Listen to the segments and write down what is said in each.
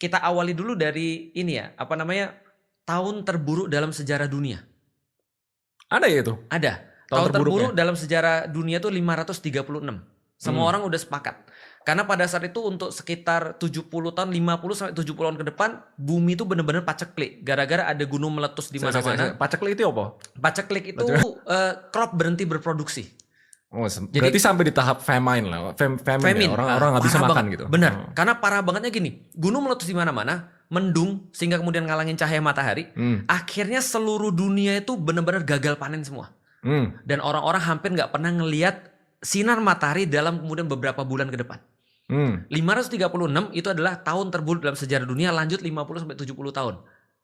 kita awali dulu dari ini ya, apa namanya, tahun terburuk dalam sejarah dunia. Ada ya itu? Ada. Tahun Tahun terburuk terburuknya? dalam sejarah dunia itu 536. Semua orang udah sepakat. Karena pada saat itu untuk sekitar 70 tahun, 50 sampai 70 tahun ke depan, bumi itu benar-benar paceklik. Gara-gara ada gunung meletus di mana-mana. Paceklik itu apa? Paceklik itu crop berhenti berproduksi. Oh, berarti sampai di tahap famine lah. Famine. Ya? Orang nggak bisa makan banget. gitu. Benar. Karena parah bangetnya gini, gunung meletus di mana-mana, mendung sehingga kemudian ngalangin cahaya matahari. Akhirnya seluruh dunia itu benar-benar gagal panen semua. Dan orang-orang hampir nggak pernah ngelihat sinar matahari dalam kemudian beberapa bulan ke depan. 536 itu adalah tahun terburuk dalam sejarah dunia, lanjut 50 sampai 70 tahun.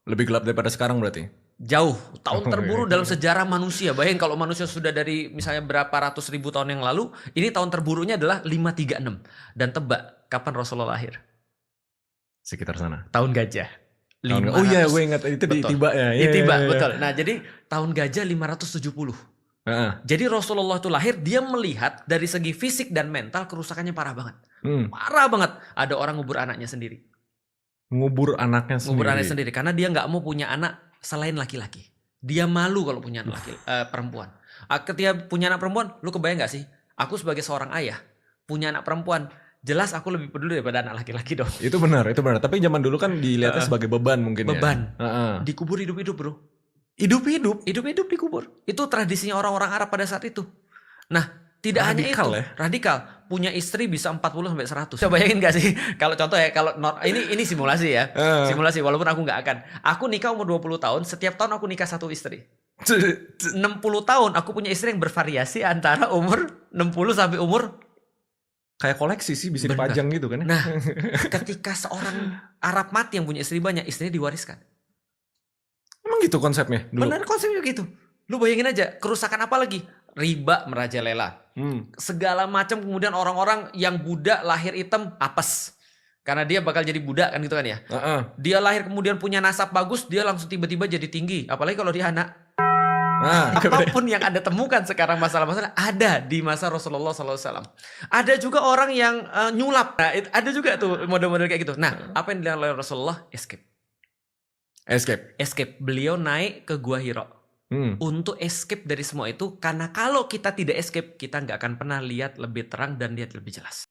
Lebih gelap daripada sekarang berarti? Jauh. Tahun terburuk dalam sejarah manusia. Bayangin kalau manusia sudah dari misalnya berapa ratus ribu tahun yang lalu, ini tahun terburuknya adalah 536. Dan tebak kapan Rasulullah lahir? Sekitar sana. Tahun gajah. Oh iya, gue ingat itu di Tiba ya. Di Tiba, betul. Nah, jadi tahun gajah 570. Jadi Rasulullah itu lahir, dia melihat dari segi fisik dan mental kerusakannya parah banget. Parah banget. Ada orang ngubur anaknya sendiri. Ngubur anaknya sendiri Karena dia nggak mau punya anak selain laki-laki. Dia malu kalau punya anak perempuan. Ketika punya anak perempuan, lu kebayang nggak sih? Aku sebagai seorang ayah punya anak perempuan, jelas aku lebih peduli daripada anak laki-laki dong. Itu benar. Tapi zaman dulu kan dilihatnya sebagai beban mungkin beban. ya. Dikubur hidup-hidup, bro. Hidup-hidup dikubur. Itu tradisinya orang-orang Arab pada saat itu. Nah, tidak radikal hanya itu, ya? radikal. Punya istri bisa 40 sampai 100. Coba bayangin gak sih? Kalau contoh ya, kalau ini simulasi ya. Simulasi walaupun aku nggak akan. Aku nikah umur 20 tahun, setiap tahun aku nikah satu istri. 60 tahun aku punya istri yang bervariasi antara umur 60 sampai umur kayak koleksi sih, bisa dipajang gitu kan ya. Nah, ketika seorang Arab mati yang punya istri banyak, istrinya diwariskan. Emang gitu konsepnya dulu? Benar, konsepnya gitu. Lu bayangin aja, kerusakan apa lagi? Riba merajalela. Segala macam, kemudian orang-orang yang budak lahir hitam apes. Karena dia bakal jadi budak kan gitu kan ya. Dia lahir kemudian punya nasab bagus, dia langsung tiba-tiba jadi tinggi. Apalagi kalau dia anak. Apapun yang Anda temukan sekarang masalah-masalah ada di masa Rasulullah SAW. Ada juga orang yang nyulap. Nah, ada juga tuh model-model kayak gitu. Nah, apa yang dilakukan oleh Rasulullah? Escape. Beliau naik ke Gua Hira untuk escape dari semua itu. Karena kalau kita tidak escape, kita nggak akan pernah lihat lebih terang dan lihat lebih jelas.